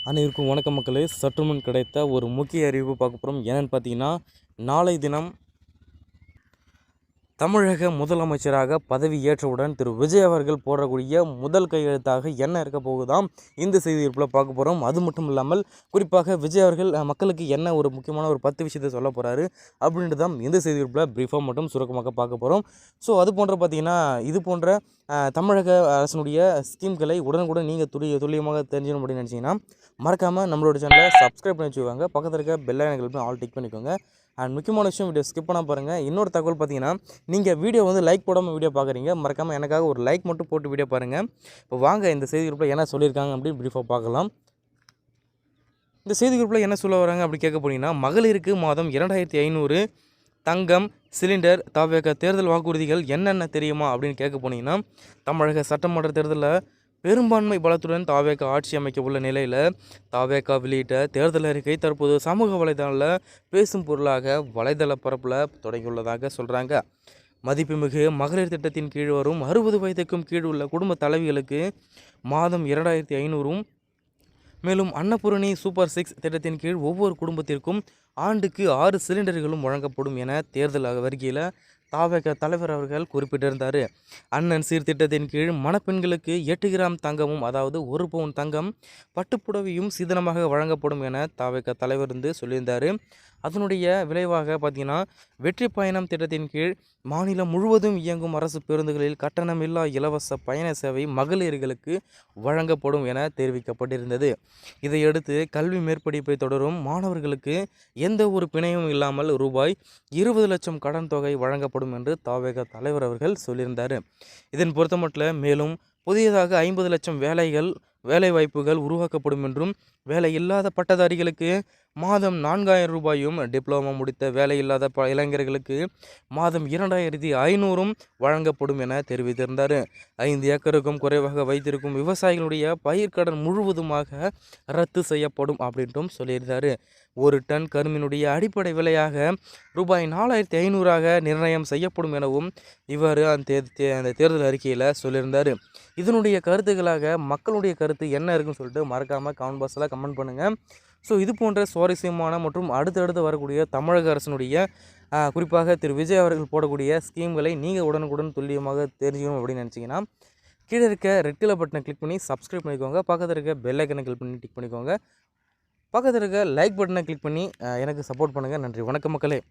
அனைவருக்கும் வணக்கம் மக்களே. சற்று முன் கிடைத்த ஒரு முக்கிய அறிவிப்பு பார்க்க போகிறோம். என்னென்னு பார்த்தீங்கன்னா, நாளை தினம் தமிழக முதலமைச்சராக பதவி ஏற்றவுடன் திரு விஜய் அவர்கள் போடக்கூடிய முதல் கையெழுத்தாக என்ன இருக்க போகுதாம் இந்த செய்தியில் பார்க்க போகிறோம். அது மட்டும் இல்லாமல் குறிப்பாக விஜய் அவர்கள் மக்களுக்கு என்ன ஒரு முக்கியமான ஒரு 10 விஷயத்தை சொல்ல போகிறாரு அப்படின்ட்டு தான் இந்த செய்தியில் பிரீஃபாக மட்டும் சுருக்கமாக பார்க்க போகிறோம். ஸோ அது போன்ற பார்த்தீங்கன்னா இது போன்ற தமிழக அரசினுடைய ஸ்கீம்களை உடனுக்குடன் நீங்கள் துல்லியமாக தெரிஞ்சுக்கணும் அப்படின்னு நினச்சிங்கன்னா மறக்காமல் நம்மளோட சேனலை சப்ஸ்கிரைப் பண்ணி வச்சுக்கோங்க. பக்கத்தில் இருக்க பெல் ஐகானை ஆல் டிக் பண்ணிக்கோங்க. அண்ட் முக்கியமான விஷயம், வீடியோ ஸ்கிப் பண்ணால் பாருங்கள். இன்னொரு தகவல் பார்த்தீங்கன்னா, நீங்கள் வீடியோ லைக் போடாமல் வீடியோ பார்க்குறீங்க, மறக்காமல் எனக்காக ஒரு லைக் மட்டும் போட்டு வீடியோ பாருங்கள். இப்போ வாங்க இந்த செய்தி குரூப்பில் என்ன சொல்லியிருக்காங்க அப்படின்னு ப்ரீஃபாக பார்க்கலாம். இந்த செய்தி குரூப்பில் என்ன சொல்ல வராங்க அப்படி கேட்க போனீங்கன்னா, மகளிருக்கு மாதம் 2500 தங்கம் சிலிண்டர் தாவேக தேர்தல் வாக்குறுதிகள் என்னென்ன தெரியுமா அப்படின்னு கேட்க போனீங்கன்னா, தமிழக சட்டமன்ற தேர்தலில் பெரும்பான்மை பலத்துடன் தாவேக ஆட்சி அமைக்க உள்ள நிலையில் தாவேக வெளியிட்ட தேர்தல் அறிக்கை தற்போது சமூக வலைதளத்தில் பேசும் பொருளாக வலைதள பரப்பில் தொடங்கியுள்ளதாக சொல்கிறாங்க. மதிப்புமிகு மகளிர் திட்டத்தின் கீழ் வரும் 60 வயதுக்கும் கீழ் உள்ள குடும்ப தலைவிகளுக்கு மாதம் 2500 மேலும் அன்னபூரணி சூப்பர் 6 திட்டத்தின் கீழ் ஒவ்வொரு குடும்பத்திற்கும் ஆண்டுக்கு 6 சிலிண்டர்களும் வழங்கப்படும் என தேர்தல் அறிக்கையில் தாவேக தலைவர் அவர்கள் குறிப்பிட்டிருந்தார். அண்ணன் சீர்திட்டத்தின் கீழ் மணப்பெண்களுக்கு 8 கிராம் தங்கமும் அதாவது 1 பவுன் தங்கம் பட்டுப்புடவையும் சீதனமாக வழங்கப்படும் என தாவேக தலைவர் சொல்லியிருந்தார். அதனுடைய விளைவாக பார்த்தீங்கன்னா, வெற்றி பயணம் திட்டத்தின் கீழ் மாநிலம் முழுவதும் இயங்கும் அரசு பேருந்துகளில் கட்டணமில்லா இலவச பயண சேவை மகளிர்களுக்கு வழங்கப்படும் என தெரிவிக்கப்பட்டிருந்தது. இதையடுத்து கல்வி மேற்படிப்பை தொடரும் மாணவர்களுக்கு எந்த ஒரு பிணையும் இல்லாமல் ரூபாய் 20 லட்சம் கடன் தொகை வழங்கப்படும் என்று தாவேக தலைவர் அவர்கள் சொல்லியிருந்தார். இதன் பொறுத்தமட்டில் மேலும் புதியதாக 50 லட்சம் வேலைவாய்ப்புகள் உருவாக்கப்படும் என்றும் வேலை இல்லாத பட்டதாரிகளுக்கு மாதம் 4000 ரூபாயும் டிப்ளமோ முடித்த வேலையில்லாத இளைஞர்களுக்கு மாதம் 2500 வழங்கப்படும் என தெரிவித்திருந்தார். 5 ஏக்கருக்கும் குறைவாக வைத்திருக்கும் விவசாயிகளுடைய பயிர்க்கடன் முழுவதுமாக ரத்து செய்யப்படும் அப்படின்ட்டும் சொல்லியிருந்தார். ஒரு டன் கரும்பினுடைய அடிப்படை விலையாக ரூபாய் 4500 நிர்ணயம் செய்யப்படும் எனவும் இவர் அந்த தேர்தல் அறிக்கையில் சொல்லியிருந்தார். இதனுடைய கருத்துக்களாக மக்களுடைய கருத்து என்ன இருக்குன்னு சொல்லிட்டு மறக்காமல் கமெண்ட் பாக்ஸில் கமெண்ட் பண்ணுங்கள். ஸோ இது போன்ற சுவாரஸ்யமான மற்றும் அடுத்தடுத்து வரக்கூடிய தமிழக அரசினுடைய குறிப்பாக திரு விஜய் அவர்கள் போடக்கூடிய ஸ்கீம்களை நீங்கள் உடனுக்குடன் துல்லியமாக தெரிஞ்சுக்கணும் அப்படின்னு நினச்சிங்கன்னா கீழே இருக்க ரெட் கலர் பட்டனை கிளிக் பண்ணி சப்ஸ்கிரைப் பண்ணிக்கோங்க. பக்கத்தில் இருக்க பெல் ஐக்கனை கிளிக் பண்ணி டிக் பண்ணிக்கோங்க. பக்கத்தில் இருக்க லைக் பட்டனை கிளிக் பண்ணி எனக்கு சப்போர்ட் பண்ணுங்கள். நன்றி, வணக்கம் மக்களே.